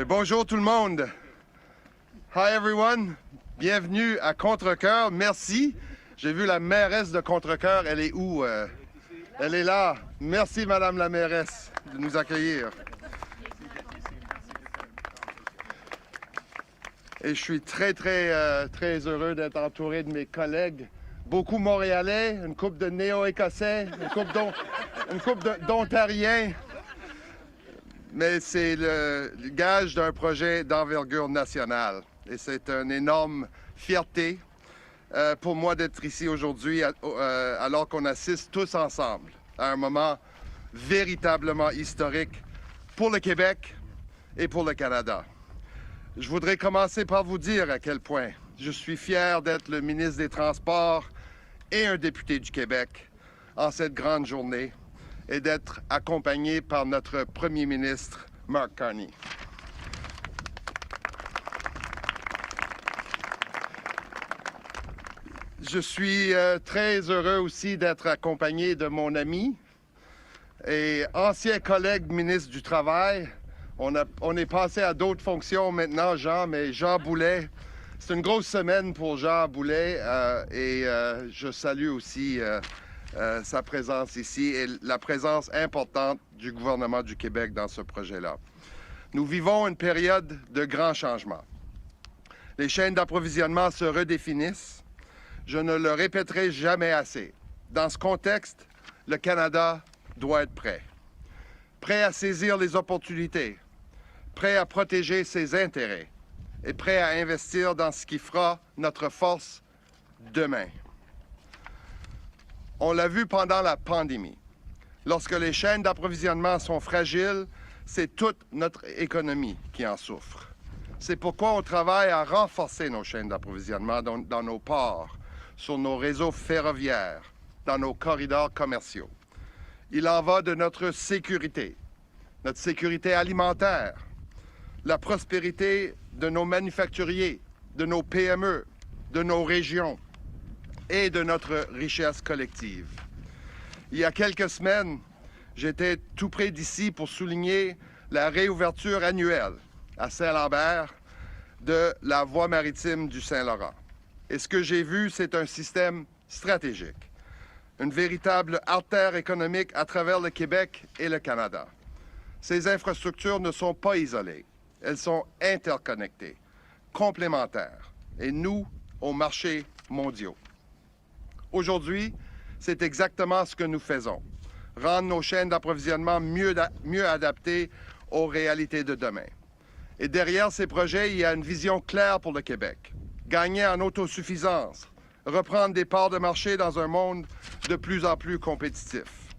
Bonjour tout le monde. Hi everyone. Bienvenue à Contrecœur. Merci. J'ai vu la mairesse de Contrecœur. Elle est où? Elle est là. Merci Madame la mairesse de nous accueillir. Et je suis très heureux d'être entouré de mes collègues. Beaucoup Montréalais, une couple de Néo-Écossais, une couple d'Ontariens. Mais c'est le gage d'un projet d'envergure nationale. Et c'est une énorme fierté pour moi d'être ici aujourd'hui alors qu'on assiste tous ensemble à un moment véritablement historique pour le Québec et pour le Canada. Je voudrais commencer par vous dire à quel point je suis fier d'être le ministre des Transports et un député du Québec en cette grande journée et d'être accompagné par notre premier ministre, Mark Carney. Je suis très heureux aussi d'être accompagné de mon ami et ancien collègue ministre du Travail. On est passé à d'autres fonctions maintenant, Jean, mais Jean Boulet. C'est une grosse semaine pour Jean Boulet et je salue aussi sa présence ici et la présence importante du gouvernement du Québec dans ce projet-là. Nous vivons une période de grands changements. Les chaînes d'approvisionnement se redéfinissent. Je ne le répéterai jamais assez. Dans ce contexte, le Canada doit être prêt. Prêt à saisir les opportunités, prêt à protéger ses intérêts et prêt à investir dans ce qui fera notre force demain. On l'a vu pendant la pandémie. Lorsque les chaînes d'approvisionnement sont fragiles, c'est toute notre économie qui en souffre. C'est pourquoi on travaille à renforcer nos chaînes d'approvisionnement dans nos ports, sur nos réseaux ferroviaires, dans nos corridors commerciaux. Il en va de notre sécurité alimentaire, la prospérité de nos manufacturiers, de nos PME, de nos régions et de notre richesse collective. Il y a quelques semaines, j'étais tout près d'ici pour souligner la réouverture annuelle à Saint-Lambert de la voie maritime du Saint-Laurent. Et ce que j'ai vu, c'est un système stratégique, une véritable artère économique à travers le Québec et le Canada. Ces infrastructures ne sont pas isolées, elles sont interconnectées, complémentaires, et nous aux marchés mondiaux. Aujourd'hui, c'est exactement ce que nous faisons, rendre nos chaînes d'approvisionnement mieux adaptées aux réalités de demain. Et derrière ces projets, il y a une vision claire pour le Québec. Gagner en autosuffisance, reprendre des parts de marché dans un monde de plus en plus compétitif.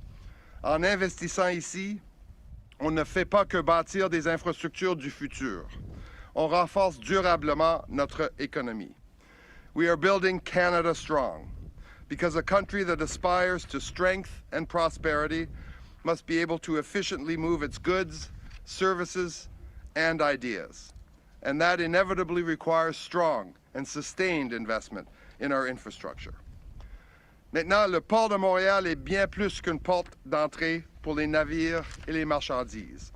En investissant ici, on ne fait pas que bâtir des infrastructures du futur. On renforce durablement notre économie. We are building Canada strong, because a country that aspires to strength and prosperity must be able to efficiently move its goods, services, and ideas. And that inevitably requires strong and sustained investment in our infrastructure. Maintenant, le port de Montréal est bien plus qu'une porte d'entrée pour les navires et les marchandises.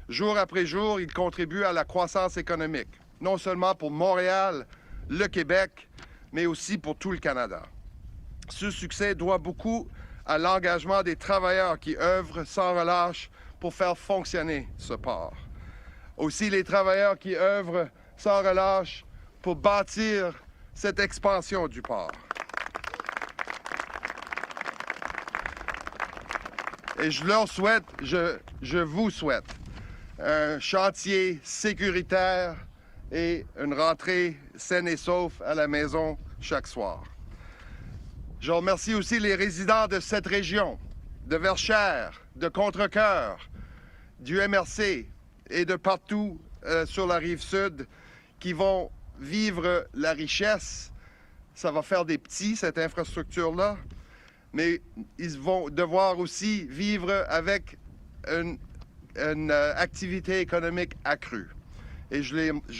Jour après jour, il contribue à la croissance économique, non seulement pour Montréal, le Québec, mais aussi pour tout le Canada. Ce succès doit beaucoup à l'engagement des travailleurs qui œuvrent sans relâche pour faire fonctionner ce port. Aussi les travailleurs qui œuvrent sans relâche pour bâtir cette expansion du port. Et je leur souhaite, je vous souhaite, un chantier sécuritaire et une rentrée saine et sauve à la maison chaque soir. Je remercie aussi les résidents de cette région, de Verchères, de Contrecœur, du MRC et de partout sur la rive sud qui vont vivre la richesse. Ça va faire des petits, cette infrastructure-là, mais ils vont devoir aussi vivre avec une activité économique accrue. Et je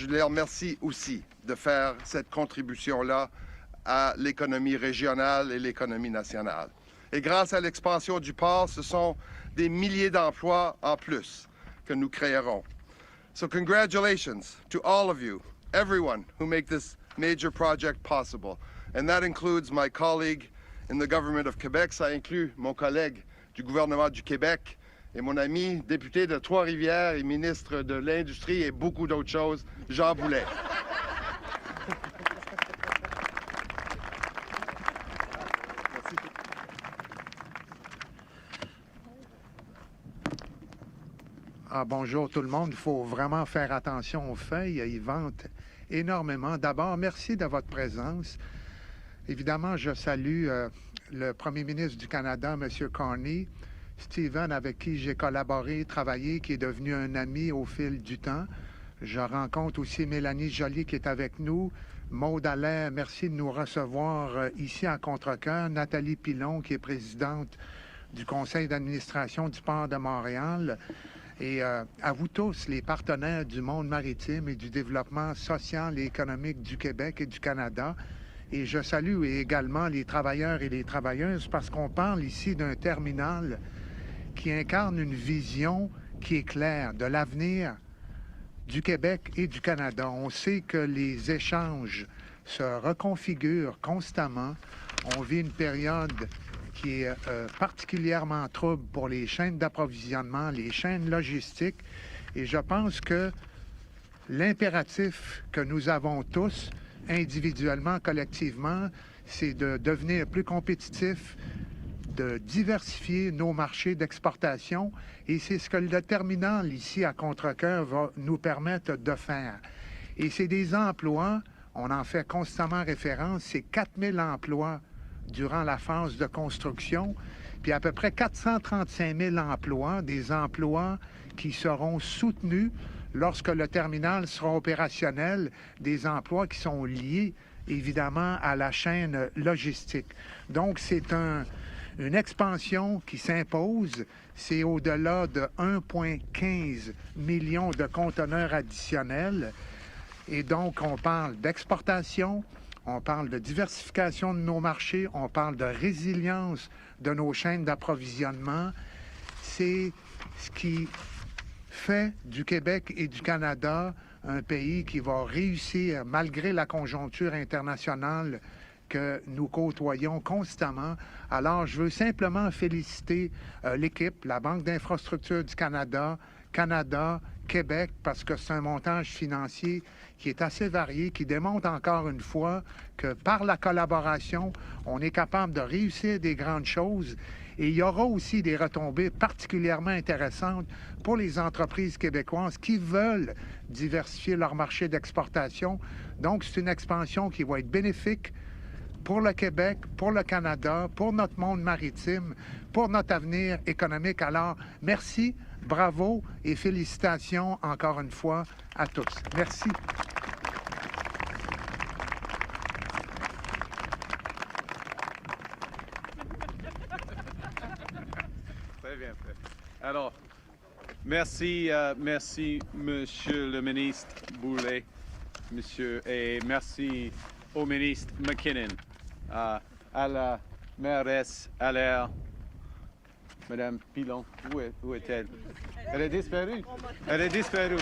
les remercie aussi de faire cette contribution-là à l'économie régionale et l'économie nationale. Et grâce à l'expansion du port, ce sont des milliers d'emplois en plus que nous créerons. So congratulations to all of you, everyone who make this major project possible. And that includes my colleague in the government of Quebec. Ça inclut mon collègue du gouvernement du Québec et mon ami député de Trois-Rivières et ministre de l'Industrie et beaucoup d'autres choses, Jean Boulet. Bonjour tout le monde. Il faut vraiment faire attention aux feuilles. Ils vantent énormément. D'abord, merci de votre présence. Évidemment, je salue le premier ministre du Canada, M. Carney, Stephen, avec qui j'ai collaboré, travaillé, qui est devenu un ami au fil du temps. Je rencontre aussi Mélanie Joly qui est avec nous. Maude Allaire, merci de nous recevoir ici à Contrecœur. Nathalie Pilon, qui est présidente du conseil d'administration du Port de Montréal. Et à vous tous, les partenaires du monde maritime et du développement social et économique du Québec et du Canada. Et je salue également les travailleurs et les travailleuses parce qu'on parle ici d'un terminal qui incarne une vision qui est claire de l'avenir du Québec et du Canada. On sait que les échanges se reconfigurent constamment. On vit une période qui est particulièrement trouble pour les chaînes d'approvisionnement, les chaînes logistiques. Et je pense que l'impératif que nous avons tous, individuellement, collectivement, c'est de devenir plus compétitifs, de diversifier nos marchés d'exportation. Et c'est ce que le terminal ici à Contrecœur va nous permettre de faire. Et c'est des emplois, on en fait constamment référence, c'est 4000 emplois durant la phase de construction, puis à peu près 435 000 emplois, des emplois qui seront soutenus lorsque le terminal sera opérationnel, des emplois qui sont liés évidemment à la chaîne logistique. Donc c'est une expansion qui s'impose, c'est au-delà de 1,15 million de conteneurs additionnels, et donc on parle d'exportation. On parle de diversification de nos marchés, on parle de résilience de nos chaînes d'approvisionnement. C'est ce qui fait du Québec et du Canada un pays qui va réussir malgré la conjoncture internationale que nous côtoyons constamment. Alors, je veux simplement féliciter l'équipe, la Banque d'infrastructure du Canada, Québec, parce que c'est un montage financier qui est assez varié, qui démontre encore une fois que par la collaboration, on est capable de réussir des grandes choses. Et il y aura aussi des retombées particulièrement intéressantes pour les entreprises québécoises qui veulent diversifier leur marché d'exportation. Donc, c'est une expansion qui va être bénéfique pour le Québec, pour le Canada, pour notre monde maritime, pour notre avenir économique. Alors, merci, bravo et félicitations encore une fois à tous. Merci. Très bien fait. Alors, merci, merci, Monsieur le ministre Boulet, et merci au ministre McKinnon, à la mairesse Allaire, Madame Pilon. Où est-elle? Elle est disparue. Elle est disparue.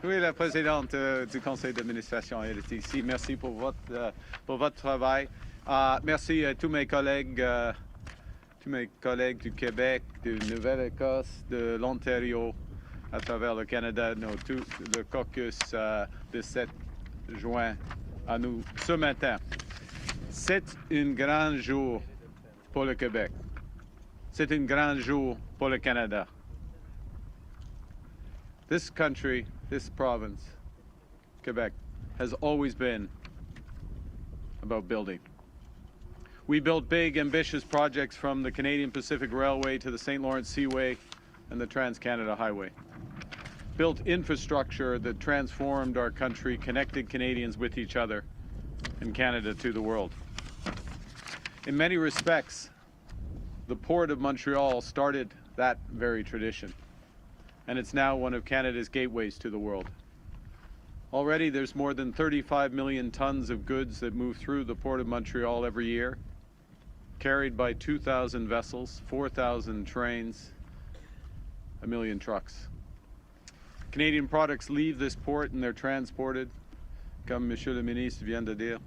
Oui, la présidente du conseil d'administration, elle est ici. Merci pour votre travail. Merci à tous mes collègues du Québec, de Nouvelle-Écosse, de l'Ontario, à travers le Canada, tout le caucus de 7 juin à nous ce matin. C'est un grand jour pour le Québec. C'est un grand jour pour le Canada. This country, this province, Quebec, has always been about building. We built big, ambitious projects from the Canadian Pacific Railway to the St. Lawrence Seaway and the Trans-Canada Highway. Built infrastructure that transformed our country, connected Canadians with each other, and Canada to the world. In many respects, the Port of Montreal started that very tradition, and it's now one of Canada's gateways to the world. Already there's more than 35 million tons of goods that move through the Port of Montreal every year, carried by 2,000 vessels, 4,000 trains, 1 million trucks. Canadian products leave this port and they're transported, comme Monsieur le Ministre vient de dire,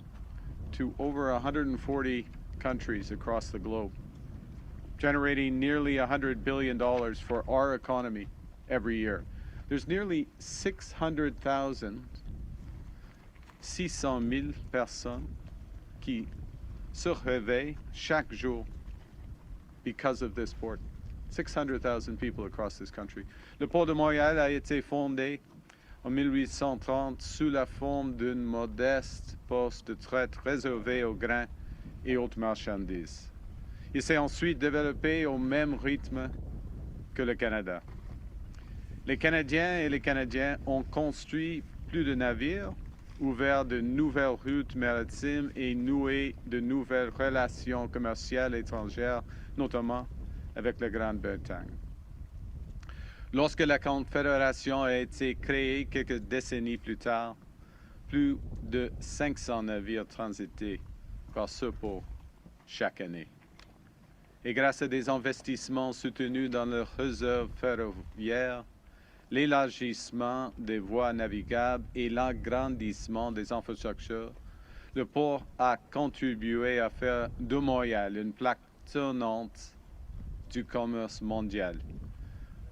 to over 140 countries across the globe, generating nearly $100 billion for our economy every year. There's nearly 600,000 personnes qui se réveillent chaque jour because of this port. 600,000 people across this country. Le port de Montréal a été fondé en 1830 sous la forme d'une modeste poste de traite réservée aux grains et autres marchandises. Il s'est ensuite développé au même rythme que le Canada. Les Canadiens et les Canadiens ont construit plus de navires, ouvert de nouvelles routes maritimes et noué de nouvelles relations commerciales étrangères, notamment avec la Grande-Bretagne. Lorsque la Confédération a été créée quelques décennies plus tard, plus de 500 navires transitaient par ce port chaque année. Et grâce à des investissements soutenus dans le réseau ferroviaire, l'élargissement des voies navigables et l'agrandissement des infrastructures, le port a contribué à faire de Montréal une plaque tournante du commerce mondial,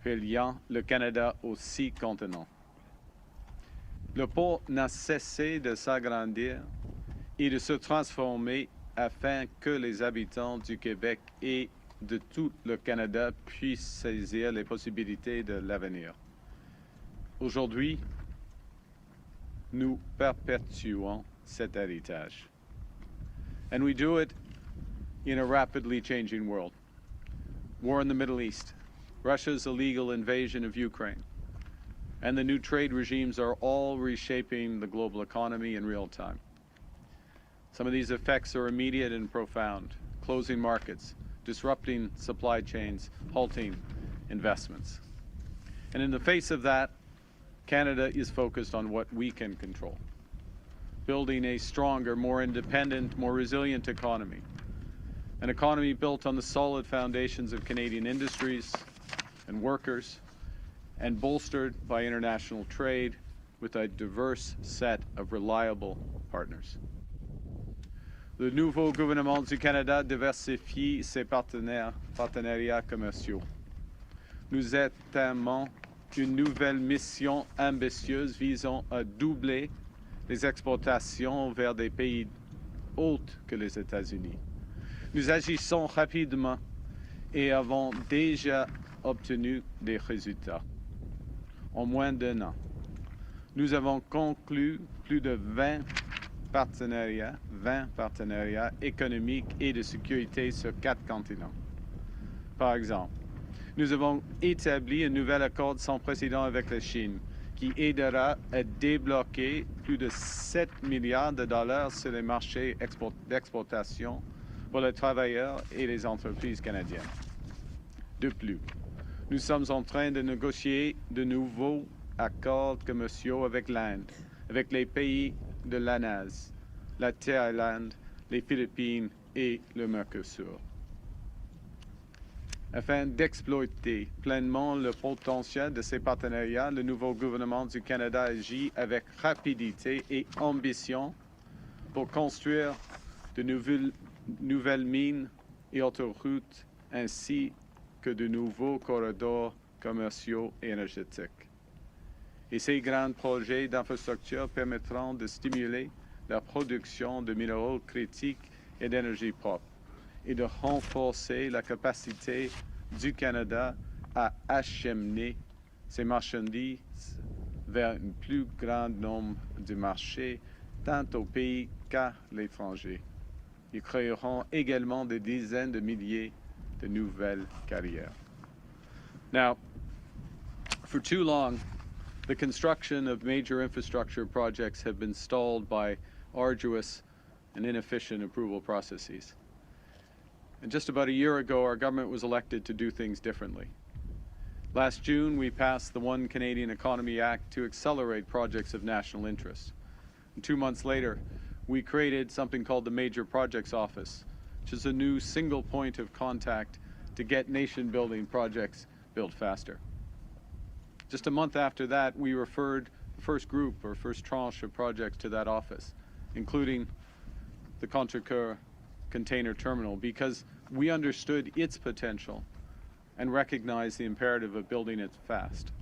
reliant le Canada aux 6 continents. Le port n'a cessé de s'agrandir et de se transformer afin que les habitants du Québec et de tout le Canada puissent saisir les possibilités de l'avenir. Aujourd'hui, nous perpétuons cet héritage. And we do it in a rapidly changing world. War in the Middle East, Russia's illegal invasion of Ukraine, and the new trade regimes are all reshaping the global economy in real time. Some of these effects are immediate and profound, closing markets, disrupting supply chains, halting investments. And in the face of that, Canada is focused on what we can control, building a stronger, more independent, more resilient economy, an economy built on the solid foundations of Canadian industries and workers, and bolstered by international trade with a diverse set of reliable partners. Le nouveau gouvernement du Canada diversifie ses partenariats commerciaux. Nous entamons une nouvelle mission ambitieuse visant à doubler les exportations vers des pays autres que les États-Unis. Nous agissons rapidement et avons déjà obtenu des résultats. En moins d'1 an, nous avons conclu plus de 20 partenariats économiques et de sécurité sur 4 continents. Par exemple, nous avons établi un nouvel accord sans précédent avec la Chine qui aidera à débloquer plus de 7 milliards de dollars sur les marchés d'exportation pour les travailleurs et les entreprises canadiennes. De plus, nous sommes en train de négocier de nouveaux accords commerciaux avec l'Inde, avec les pays de l'ANAS, la Thaïlande, les Philippines et le Mercosur. Afin d'exploiter pleinement le potentiel de ces partenariats, le nouveau gouvernement du Canada agit avec rapidité et ambition pour construire de nouvelles mines et autoroutes ainsi que de nouveaux corridors commerciaux et énergétiques. Et ces grands projets d'infrastructure permettront de stimuler la production de minéraux critiques et d'énergie propre et de renforcer la capacité du Canada à acheminer ses marchandises vers un plus grand nombre de marchés, tant au pays qu'à l'étranger. Ils créeront également des dizaines de milliers de nouvelles carrières. Now, for too long, the construction of major infrastructure projects have been stalled by arduous and inefficient approval processes. And just about a year ago, our government was elected to do things differently. Last June, we passed the One Canadian Economy Act to accelerate projects of national interest. And 2 months later, we created something called the Major Projects Office, which is a new single point of contact to get nation-building projects built faster. Just a month after that, we referred the first group or first tranche of projects to that office, including the Contrecœur container terminal, because we understood its potential and recognized the imperative of building it fast.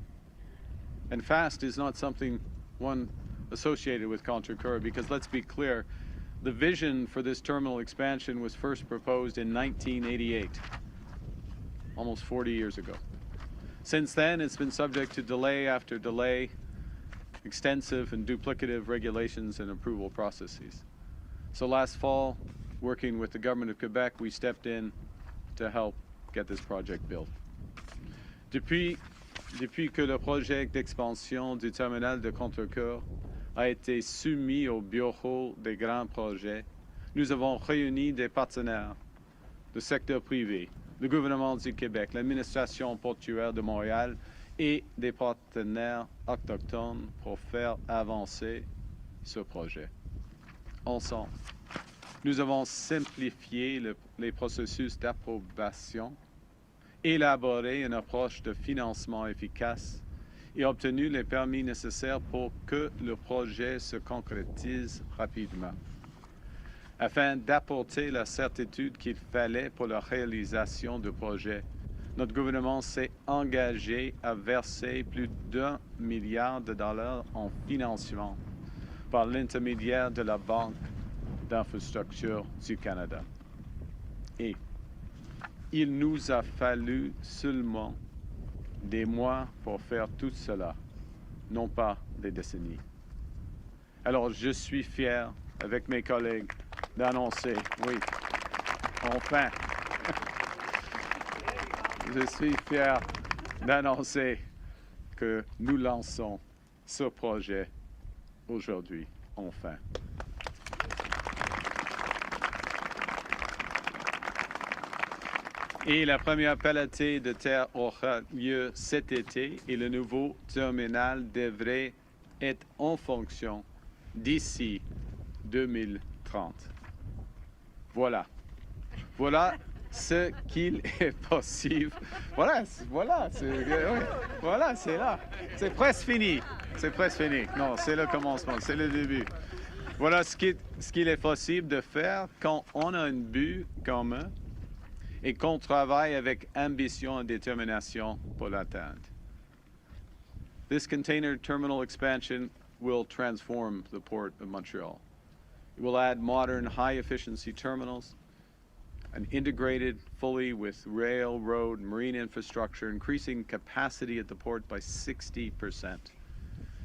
And fast is not something one associated with Contrecœur, because let's be clear, the vision for this terminal expansion was first proposed in 1988, almost 40 years ago. Since then, it's been subject to delay after delay, extensive and duplicative regulations and approval processes. So last fall, working with the government of Quebec, we stepped in to help get this project built. Depuis que le projet d'expansion du terminal de Contrecœur a été soumis au bureau des grands projets, nous avons réuni des partenaires du secteur privé, le gouvernement du Québec, l'administration portuaire de Montréal et des partenaires autochtones pour faire avancer ce projet. Ensemble, nous avons simplifié les processus d'approbation, élaboré une approche de financement efficace et obtenu les permis nécessaires pour que le projet se concrétise rapidement. Afin d'apporter la certitude qu'il fallait pour la réalisation du projet, notre gouvernement s'est engagé à verser plus d'1 milliard de dollars en financement par l'intermédiaire de la Banque d'infrastructure du Canada. Et il nous a fallu seulement des mois pour faire tout cela, non pas des décennies. Alors je suis fier, avec mes collègues, d'annoncer, oui, enfin, je suis fier d'annoncer que nous lançons ce projet aujourd'hui, enfin. Et la première pelletée de terre aura lieu cet été et le nouveau terminal devrait être en fonction d'ici 2030. Voilà. Voilà ce qu'il est possible. Voilà, c'est là. C'est presque fini. C'est presque fini. Non, c'est le commencement, c'est le début. Voilà ce qu'il est possible de faire quand on a un but commun et qu'on travaille avec ambition et détermination pour l'atteindre. This container terminal expansion will transform the Port of Montreal. It will add modern, high-efficiency terminals, and integrated fully with rail, road, marine infrastructure, increasing capacity at the port by 60%. It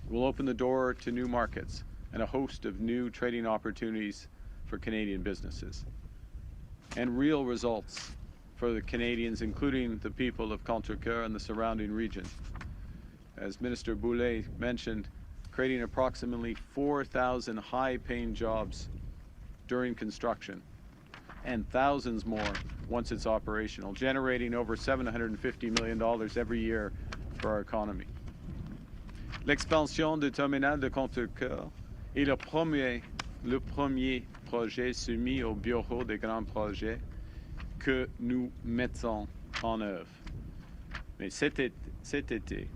will open the door to new markets and a host of new trading opportunities for Canadian businesses, and real results for the Canadians, including the people of Contrecœur and the surrounding region. As Minister Boulay mentioned, creating approximately 4,000 high-paying jobs during construction and thousands more once it's operational, generating over $750 million every year for our economy. L'expansion du terminal de Contrecœur est le premier projet soumis au bureau des grands projets que nous mettons en œuvre. Mais cet été,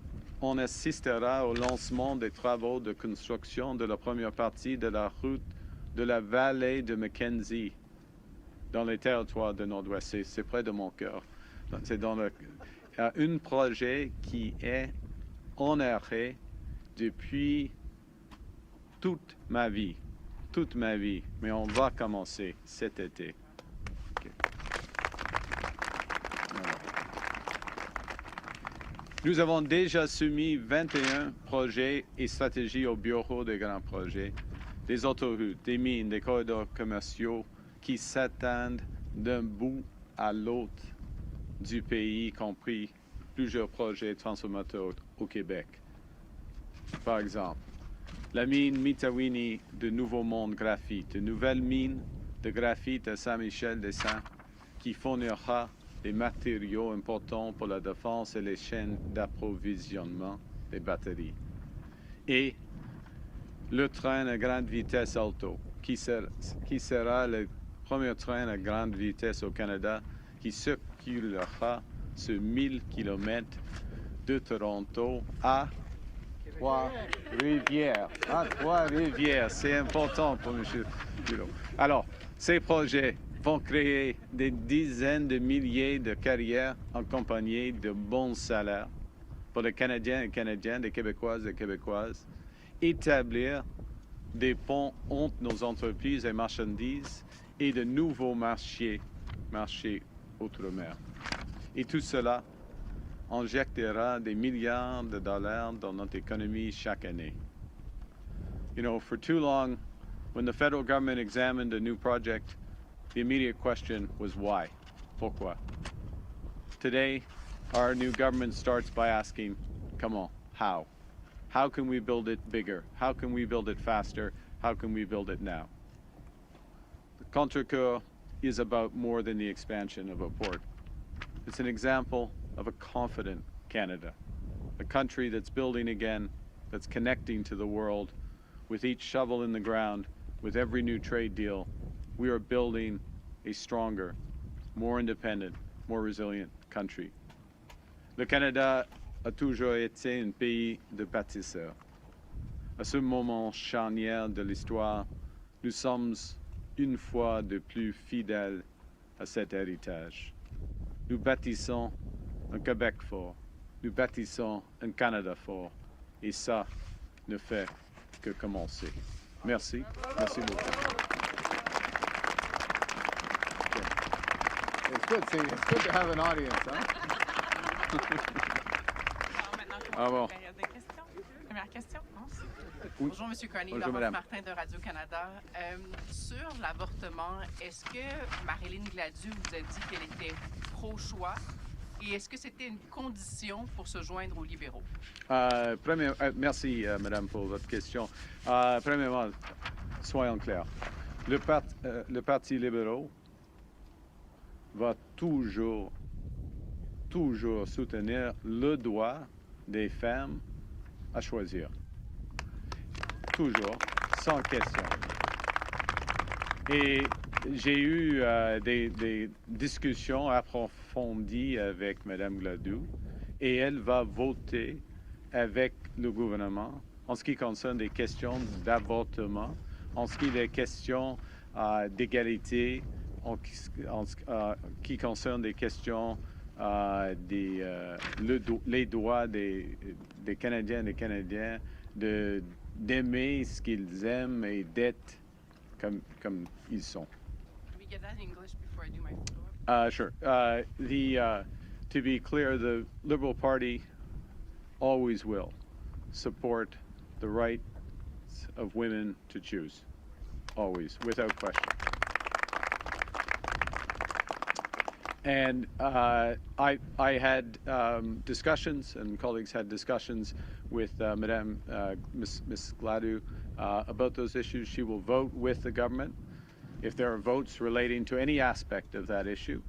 on assistera au lancement des travaux de construction de la première partie de la route de la vallée de Mackenzie dans les territoires de Nord-Ouest. C'est près de mon cœur. C'est dans un projet qui est en arrêt depuis toute ma vie. Mais on va commencer cet été. Okay. Nous avons déjà soumis 21 projets et stratégies au bureau des grands projets, des autoroutes, des mines, des corridors commerciaux qui s'attendent d'un bout à l'autre du pays, y compris plusieurs projets transformateurs au Québec. Par exemple, la mine Mitawini de Nouveau Monde Graphite, une nouvelle mine de graphite à Saint-Michel-des-Saints qui fournira des matériaux importants pour la défense et les chaînes d'approvisionnement des batteries. Et le train à grande vitesse Alto, qui sera le premier train à grande vitesse au Canada, qui circulera sur 1000 km de Toronto à Trois-Rivières. À Trois-Rivières, c'est important pour M. Hulot. Alors, ces projets vont créer des dizaines de milliers de carrières accompagnées de bons salaires pour les Canadiens et Canadiennes, des Québécoises et Québécoises, établir des ponts entre nos entreprises et marchandises et de nouveaux marchés outre-mer. Et tout cela injectera des milliards de dollars dans notre économie chaque année. You know, for too long, when the federal government examined a new project, the immediate question was why? Pourquoi? Today, our new government starts by asking, come on, how? How can we build it bigger? How can we build it faster? How can we build it now? The Contrecœur is about more than the expansion of a port. It's an example of a confident Canada, a country that's building again, that's connecting to the world. With each shovel in the ground, with every new trade deal, we are building a stronger, more independent, more resilient country. Le Canada a toujours été un pays de bâtisseurs. À ce moment charnière de l'histoire, nous sommes une fois de plus fidèles à cet héritage. Nous bâtissons un Québec fort, nous bâtissons un Canada fort, et ça ne fait que commencer. Merci. Merci beaucoup. It's good to have an audience, hein? Alors maintenant, bon. Période de questions. Première question. Non? Oui. Bonjour, M. Carney. Bonjour, Laurence madame. Martin de Radio-Canada. Sur l'avortement, est-ce que Marilyn Gladu vous a dit qu'elle était pro-choix? Et est-ce que c'était une condition pour se joindre aux libéraux? Merci, madame, pour votre question. Premièrement, soyons clairs. Le Parti libéral va toujours soutenir le droit des femmes à choisir. Toujours, sans question. Et j'ai eu des discussions approfondies avec Mme Gladue et elle va voter avec le gouvernement en ce qui concerne des questions d'avortement, en ce qui est des questions d'égalité, en qui concerne des questions les droits des Canadiennes et Canadiens d'aimer ce qu'ils aiment et d'être comme ils sont. Can we get that in English before I do my follow-up? Sure. To be clear, the Liberal Party always will support the rights of women to choose. Always, without question. And I had discussions, and colleagues had discussions with Miss Gladue about those issues. She will vote with the government if there are votes relating to any aspect of that issue,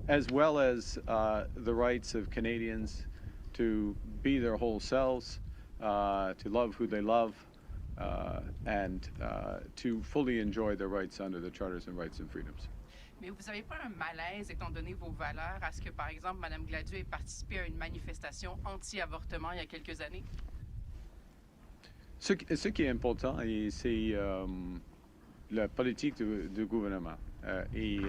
as well as the rights of Canadians to be their whole selves, to love who they love, and to fully enjoy their rights under the Charters and Rights and Freedoms. Mais vous n'avez pas un malaise, étant donné vos valeurs, à ce que, par exemple, Mme Gladu ait participé à une manifestation anti-avortement il y a quelques années? Ce qui est important, c'est la politique du gouvernement et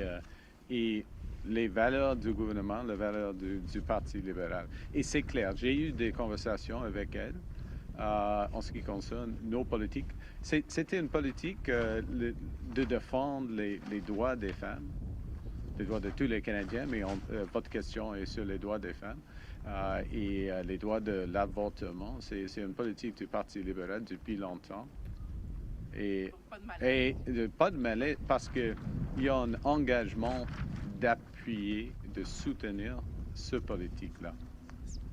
les valeurs du gouvernement, les valeurs du Parti libéral. Et c'est clair, j'ai eu des conversations avec elle en ce qui concerne nos politiques. C'était une politique de défendre les droits des femmes, les droits de tous les Canadiens, mais votre question est sur les droits des femmes et les droits de l'avortement. C'est une politique du Parti libéral depuis longtemps. Et pas de malaise parce qu'il y a un engagement d'appuyer, de soutenir ce politique-là.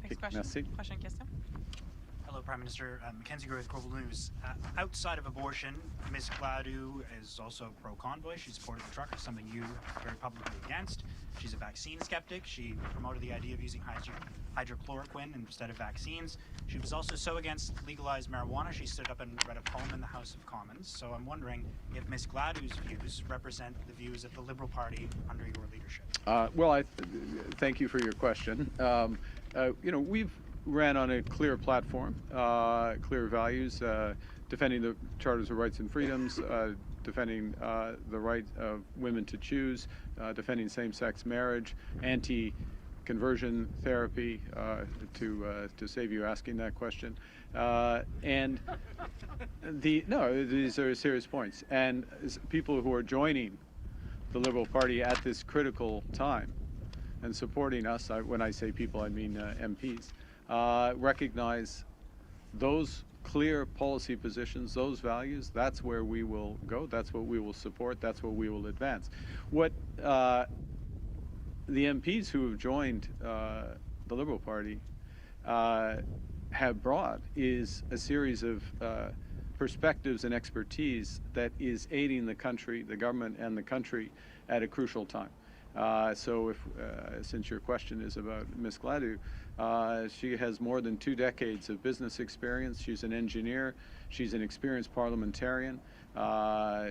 Next question. Merci. Prochaine question. Hello, Prime Minister. Mackenzie Gray with Global News. Outside of abortion, Ms. Gladue is also pro-convoy. She supported the truckers, something you are very publicly against. She's a vaccine skeptic. She promoted the idea of using hydrochloroquine instead of vaccines. She was also so against legalized marijuana, she stood up and read a poem in the House of Commons. So I'm wondering if Ms. Gladue's views represent the views of the Liberal Party under your leadership. Well, thank you for your question. We've ran on a clear platform, clear values, defending the Charters of Rights and Freedoms, defending the right of women to choose, defending same-sex marriage, anti-conversion therapy, to save you asking that question. These are serious points. And people who are joining the Liberal Party at this critical time and supporting us, when I say people, I mean MPs, recognize those clear policy positions, those values. That's where we will go. That's what we will support. That's what we will advance. What the MPs who have joined the Liberal Party have brought is a series of perspectives and expertise that is aiding the country, the government, and the country at a crucial time. So since your question is about Ms. Gladue, she has more than 2 decades of business experience. She's an engineer. She's an experienced parliamentarian.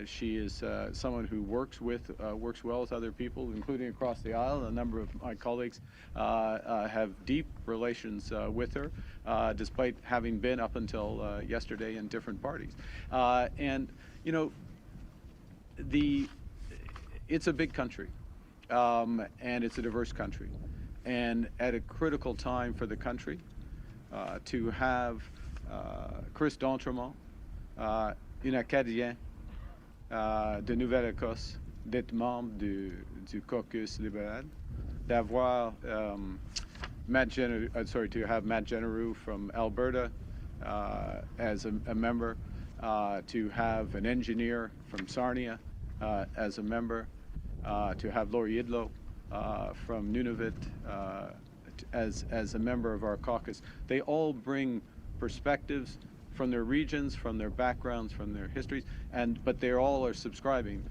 She is someone who works well with other people, including across the aisle. A number of my colleagues have deep relations with her, despite having been up until yesterday in different parties. It's a big country. And it's a diverse country. And at a critical time for the country, to have Chris D'Entremont, une Acadien de Nouvelle-Écosse, d'être membre du caucus libéral, d'avoir to have Matt Genereux from Alberta as a member, to have an engineer from Sarnia as a member, to have Laurie Idlow from Nunavut as a member of our caucus. They all bring perspectives from their regions, from their backgrounds, from their histories, but they all are subscribing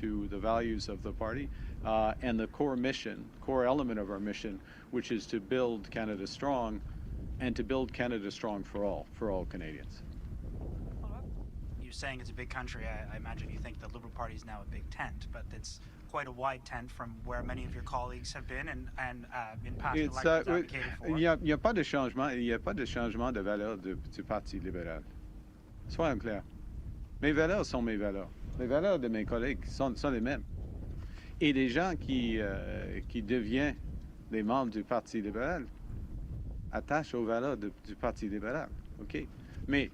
to the values of the party and the core element of our mission, which is to build Canada strong, and to build Canada strong for all Canadians. You're saying it's a big country. I imagine you think the Liberal Party is now a big tent, but it's quite a wide tent from where many of your colleagues have been and in past elections advocated for. Il n'y a pas de changement de valeur du Parti libéral. Soyons clairs. Mes valeurs sont mes valeurs. Les valeurs de mes collègues sont les mêmes. Et les gens qui deviennent des membres du Parti libéral attachent aux valeurs du Parti libéral. OK? Mais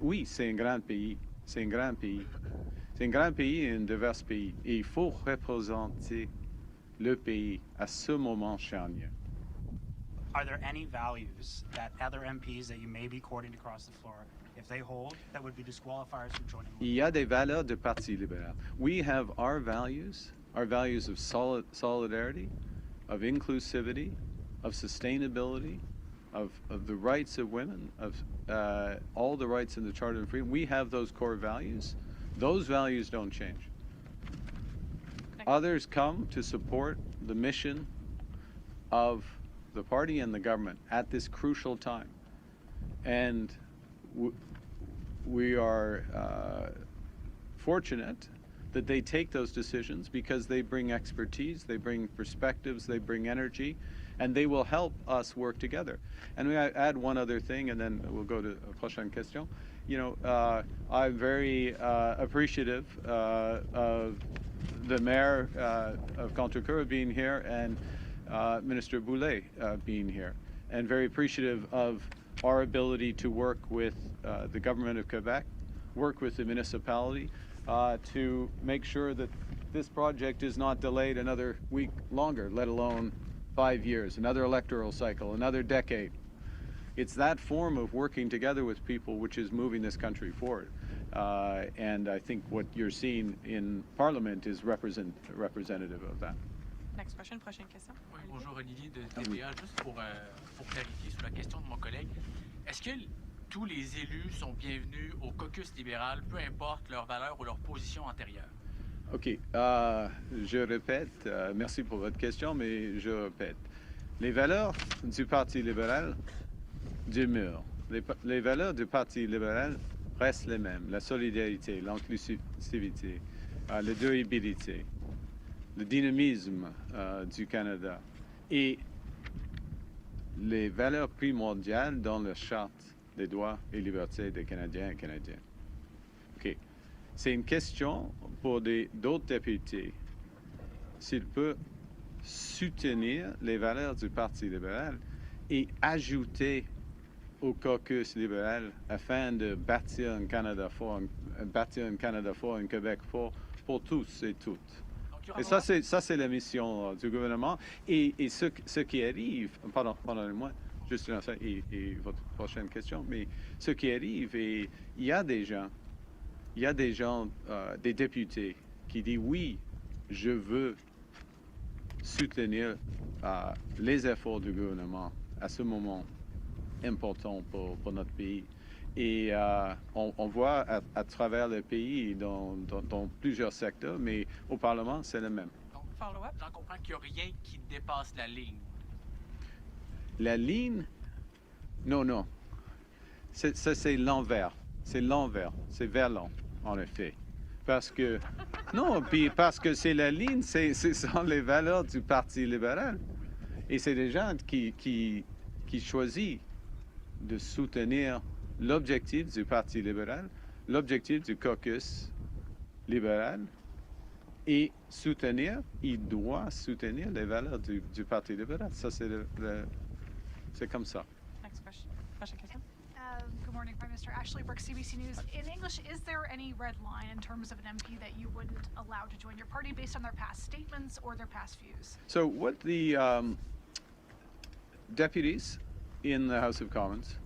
oui, c'est un grand pays. C'est un grand pays. C'est un grand pays et un divers pays. Et il faut représenter le pays à ce moment charnière. Are there any values that other MPs that you may be courting across the floor, if they hold, that would be disqualifiers from joining? Il y a des valeurs du Parti libéral. We have our values of solidarity, of inclusivity, of sustainability, of the rights of women, of all the rights in the Charter of Freedom. We have those core values. Those values don't change. Others come to support the mission of the party and the government at this crucial time. And we are fortunate that they take those decisions because they bring expertise, they bring perspectives, they bring energy, and they will help us work together. And we add one other thing, and then we'll go to a prochaine question. I'm very appreciative of the mayor of Contrecœur being here and Minister Boulay being here, and very appreciative of our ability to work with the government of Quebec, work with the municipality to make sure that this project is not delayed another week longer, let alone 5 years, another electoral cycle, another decade. It's that form of working together with people which is moving this country forward. And I think what you're seeing in Parliament is representative of that. Next question, prochaine question. Oui, bonjour Olivier de TVA. Juste pour clarifier sur la question de mon collègue, est-ce que tous les élus sont bienvenus au caucus libéral, peu importe leur valeur ou leur position antérieure. OK. Je répète, merci pour votre question, mais je répète. Les valeurs du Parti libéral demeurent. Les valeurs du Parti libéral restent les mêmes. La solidarité, l'inclusivité, la durabilité, le dynamisme du Canada et les valeurs primordiales dans la Charte des droits et libertés des Canadiens et Canadiennes. OK. C'est une question pour d'autres députés s'ils peuvent soutenir les valeurs du Parti libéral et ajouter au caucus libéral afin de bâtir un Canada fort, un Québec fort pour tous et toutes. Et ça, c'est la mission du gouvernement. Et ce qui arrive, pardonnez-moi, juste un instant, et votre prochaine question, mais ce qui arrive, et il y a des gens, des députés qui disent oui, je veux soutenir les efforts du gouvernement à ce moment important pour notre pays. Et on voit à travers le pays dans plusieurs secteurs, mais au Parlement, c'est le même. Donc, follow-up, j'en comprends qu'il n'y a rien qui dépasse la ligne. La ligne? Non. Ça, c'est l'envers. C'est l'envers. C'est vers l'en, en effet. Parce que, non, puis parce que c'est la ligne, ce sont les valeurs du Parti libéral. Et c'est des gens qui choisissent de soutenir l'objectif du Parti libéral, l'objectif du caucus libéral, et il doit soutenir les valeurs du Parti libéral. Ça, c'est comme ça. Next question. Prochaine question. Good morning, Prime Minister. Ashley Brooks, CBC News. In English, is there any red line in terms of an MP that you wouldn't allow to join your party based on their past statements or their past views? So what the deputies in the House of Commons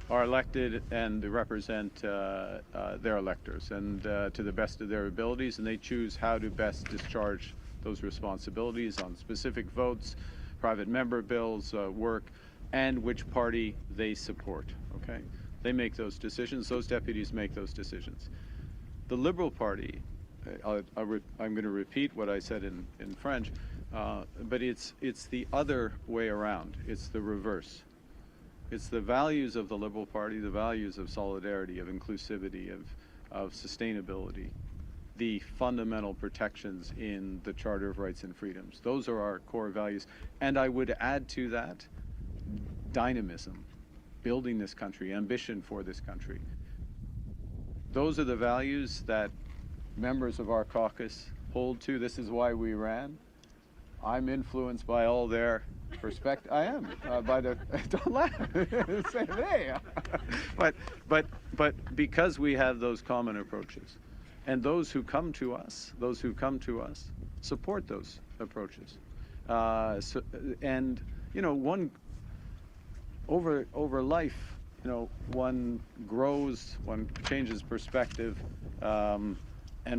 are elected and they represent their electors and to the best of their abilities, and they choose how to best discharge those responsibilities on specific votes, private member bills, work, and which party they support, okay? They make those decisions. Those deputies make those decisions. The Liberal Party, I'm going to repeat what I said in French, but it's the other way around. It's the reverse. It's the values of the Liberal Party, the values of solidarity, of inclusivity, of sustainability, the fundamental protections in the Charter of Rights and Freedoms. Those are our core values. And I would add to that dynamism, building this country, ambition for this country. Those are the values that members of our caucus hold to. This is why we ran. I'm influenced by all their perspective. I am by the. Don't laugh. Say hey. But because we have those common approaches, and those who come to us support those approaches. And you know, one over life, you know, one grows, one changes perspective, and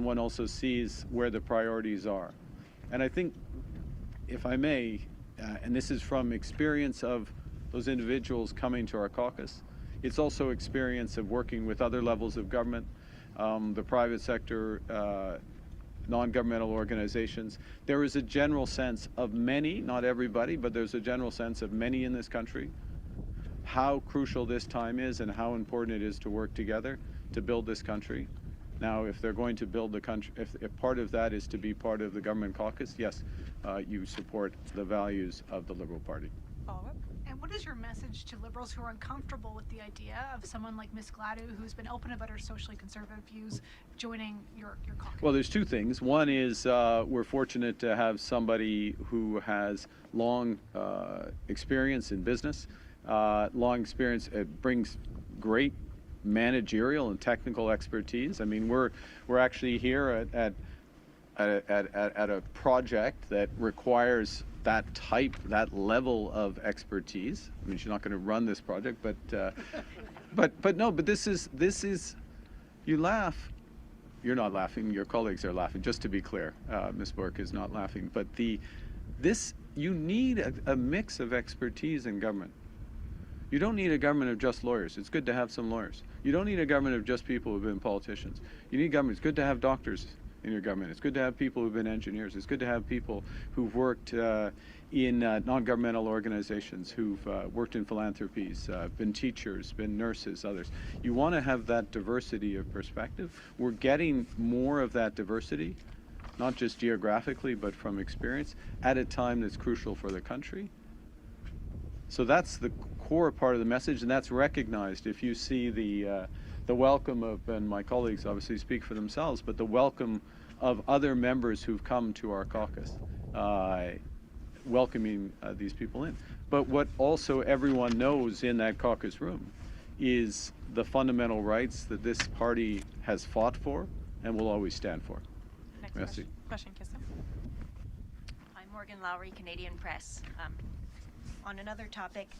one also sees where the priorities are. And I think, if I may, and this is from experience of those individuals coming to our caucus, it's also experience of working with other levels of government, the private sector, non-governmental organizations. There is a general sense of many, not everybody, but there's a general sense of many in this country, how crucial this time is and how important it is to work together to build this country. Now, if they're going to build the country, if part of that is to be part of the government caucus, yes, you support the values of the Liberal Party. Follow-up. And what is your message to Liberals who are uncomfortable with the idea of someone like Ms. Gladue, who's been open about her socially conservative views, joining your caucus? Well, there's two things. One is we're fortunate to have somebody who has long experience in business, long experience. It brings great managerial and technical expertise. I mean, we're actually here at a project that requires that level of expertise. I mean, she's not going to run this project, but this is. You laugh. You're not laughing. Your colleagues are laughing. Just to be clear, Ms. Burke is not laughing. But you need a mix of expertise in government. You don't need a government of just lawyers. It's good to have some lawyers. You don't need a government of just people who've been politicians. You need government. It's good to have doctors in your government. It's good to have people who've been engineers. It's good to have people who've worked in non-governmental organizations, who've worked in philanthropies, been teachers, been nurses, others. You want to have that diversity of perspective. We're getting more of that diversity, not just geographically, but from experience, at a time that's crucial for the country. So that's the core part of the message, and that's recognized if you see the welcome of, and my colleagues obviously speak for themselves, but the welcome of other members who've come to our caucus, welcoming these people in. But what also everyone knows in that caucus room is the fundamental rights that this party has fought for and will always stand for. Next Merci. question, question. I'm Morgan Lowry, Canadian Press. On another topic,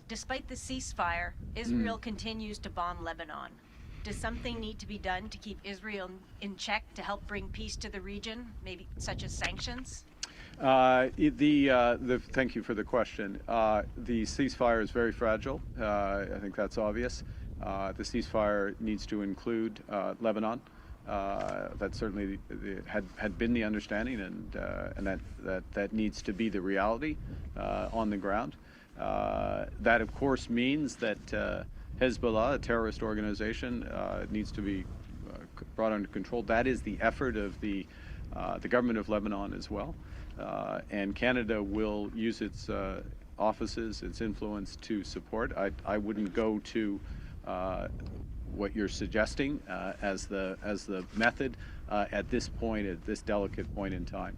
despite the ceasefire, Israel continues to bomb Lebanon. Does something need to be done to keep Israel in check to help bring peace to the region, maybe such as sanctions? Thank you for the question. The ceasefire is very fragile. I think that's obvious. The ceasefire needs to include Lebanon. That certainly had been the understanding, and that needs to be the reality on the ground. That, of course, means that Hezbollah, a terrorist organization, needs to be brought under control. That is the effort of the government of Lebanon as well. And Canada will use its offices, its influence to support. I wouldn't go to what you're suggesting as the method at this point, at this delicate point in time,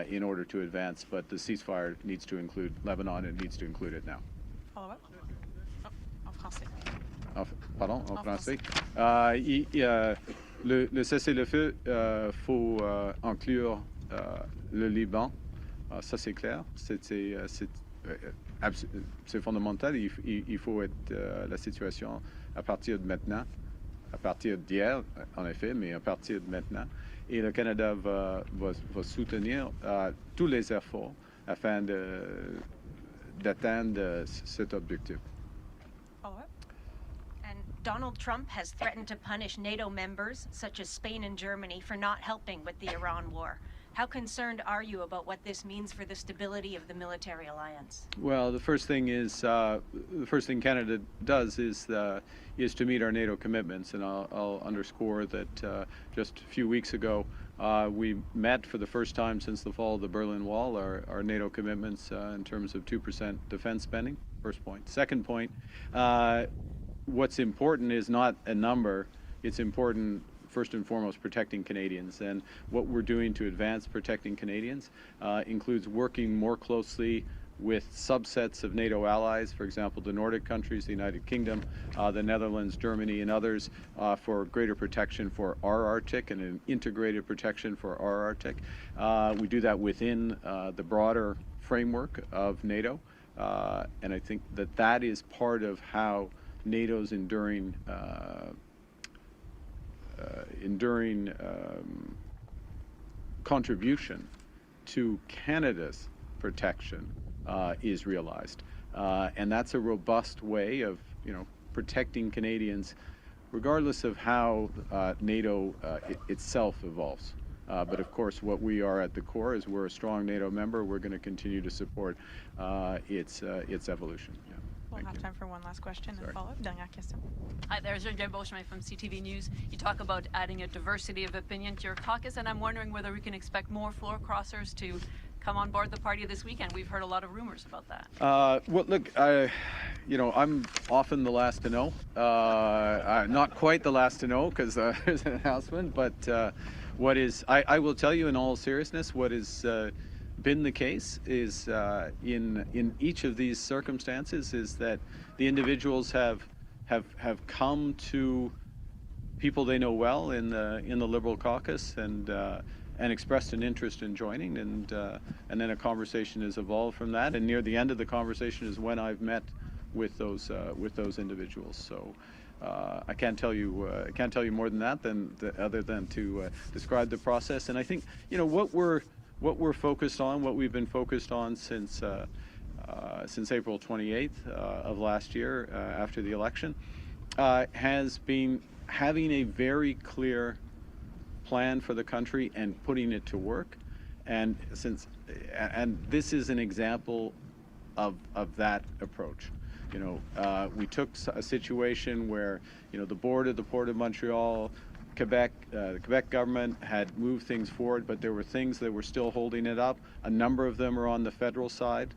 in order to advance. But the ceasefire needs to include Lebanon and needs to include it now. Follow up? Oh, en français. Pardon, en français. Le cessez-le-feu, faut inclure le Liban. Ça, c'est clair. C'est fondamental. Il faut être la situation à partir de maintenant, à partir d'hier, en effet, mais à partir de maintenant. Et le Canada va soutenir tous les efforts afin d'atteindre cet objectif. Follow up? And Donald Trump has threatened to punish NATO members, such as Spain and Germany, for not helping with the Iran war. How concerned are you about what this means for the stability of the military alliance? Well, the first thing Canada does is to meet our NATO commitments, and I'll underscore that just a few weeks ago we met for the first time since the fall of the Berlin Wall our NATO commitments in terms of 2% defense spending. First point. Second point, what's important is not a number. It's important, first and foremost, protecting Canadians. And what we're doing to advance protecting Canadians includes working more closely with subsets of NATO allies, for example, the Nordic countries, the United Kingdom, the Netherlands, Germany, and others, for greater protection for our Arctic and an integrated protection for our Arctic. We do that within the broader framework of NATO, and I think that is part of how NATO's enduring contribution to Canada's protection is realized, and that's a robust way of protecting Canadians, regardless of how NATO itself evolves. But of course, what we are at the core is we're a strong NATO member. We're going to continue to support its evolution. Yeah. We'll have time for one last question and follow-up. Dernière question. Hi, there's Geneviève Beauchemin from CTV News. You talk about adding a diversity of opinion to your caucus, and I'm wondering whether we can expect more floor crossers to come on board the party this weekend. We've heard a lot of rumors about that. Well, look, I'm often the last to know. Not quite the last to know because there's an announcement, but I will tell you in all seriousness, what is been the case is in each of these circumstances is that the individuals have come to people they know well in the Liberal caucus and expressed an interest in joining, and then a conversation has evolved from that, and near the end of the conversation is when I've met with those individuals. So I can't tell you more than that other than to describe the process. And I think what we're focused on, what we've been focused on since since April 28th of last year, after the election, has been having a very clear plan for the country and putting it to work. And this is an example of that approach. You know, we took a situation where, you know, the board of the Port of Montreal, Quebec, the Quebec government had moved things forward, but there were things that were still holding it up. A number of them are on the federal side.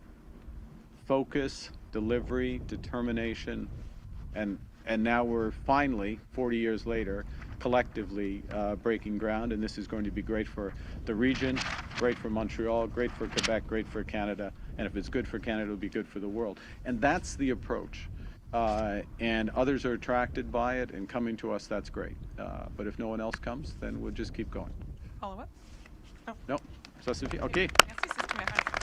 Focus, delivery, determination, and now we're finally, 40 years later, collectively breaking ground, and this is going to be great for the region, great for Montreal, great for Quebec, great for Canada, and if it's good for Canada, it'll be good for the world. And that's the approach. And others are attracted by it and coming to us, that's great. But if no one else comes, then we'll just keep going. Follow up? No, ça suffit? OK. Merci, c'est tout.